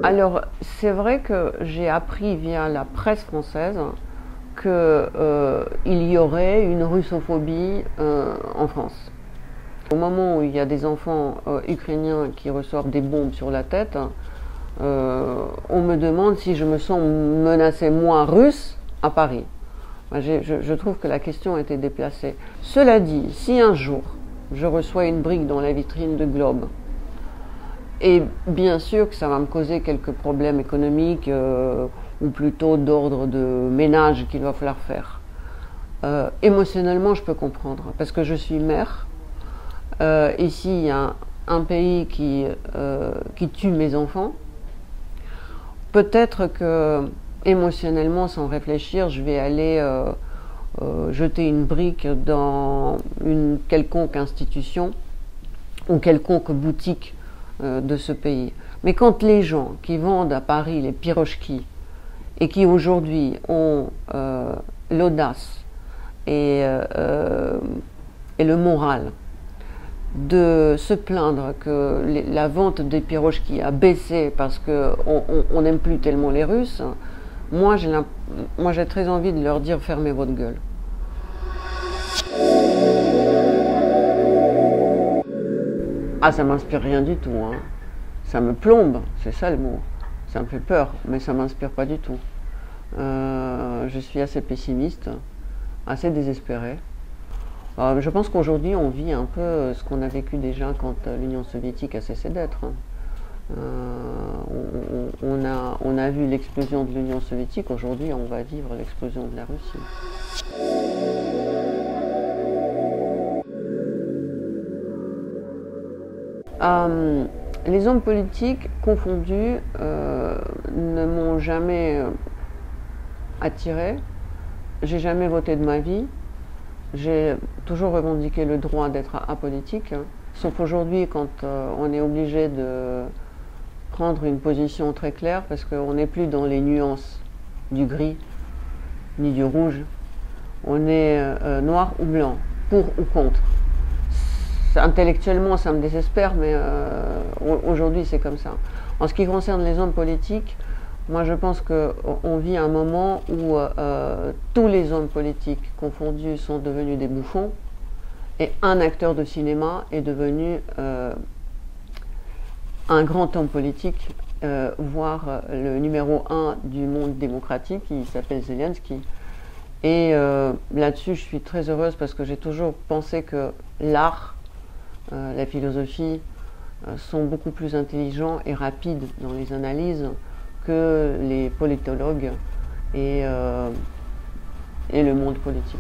Alors, c'est vrai que j'ai appris via la presse française qu'il y aurait une russophobie en France. Au moment où il y a des enfants ukrainiens qui reçoivent des bombes sur la tête, on me demande si je me sens menacée, moi, russe, à Paris. Je trouve que la question a été déplacée. Cela dit, si un jour je reçois une brique dans la vitrine de Globe, et bien sûr que ça va me causer quelques problèmes économiques ou plutôt d'ordre de ménage qu'il va falloir faire. Émotionnellement, je peux comprendre parce que je suis mère. Ici, il y a un pays qui tue mes enfants. Peut-être que émotionnellement, sans réfléchir, je vais aller jeter une brique dans une quelconque institution ou quelconque boutique de ce pays. Mais quand les gens qui vendent à Paris les pirochki et qui aujourd'hui ont l'audace et le moral de se plaindre que la vente des pirochki a baissé parce qu'on n'aime plus tellement les Russes, moi j'ai très envie de leur dire fermez votre gueule. Ah, ça m'inspire rien du tout, hein. Ça me plombe, c'est ça le mot. Ça me fait peur, mais ça m'inspire pas du tout. Je suis assez pessimiste, assez désespéré. Je pense qu'aujourd'hui on vit un peu ce qu'on a vécu déjà quand l'Union soviétique a cessé d'être. On a vu l'explosion de l'Union soviétique, aujourd'hui on va vivre l'explosion de la Russie. Les hommes politiques confondus ne m'ont jamais attiré. J'ai jamais voté de ma vie. J'ai toujours revendiqué le droit d'être apolitique, sauf aujourd'hui quand on est obligé de prendre une position très claire parce qu'on n'est plus dans les nuances du gris ni du rouge. On est noir ou blanc, pour ou contre. Intellectuellement, ça me désespère, mais aujourd'hui, c'est comme ça. En ce qui concerne les hommes politiques, moi, je pense qu'on vit un moment où tous les hommes politiques confondus sont devenus des bouffons et un acteur de cinéma est devenu un grand homme politique, voire le numéro 1 du monde démocratique, qui s'appelle Zelensky. Et là-dessus, je suis très heureuse parce que j'ai toujours pensé que l'art, la philosophie sont beaucoup plus intelligents et rapides dans les analyses que les politologues et le monde politique.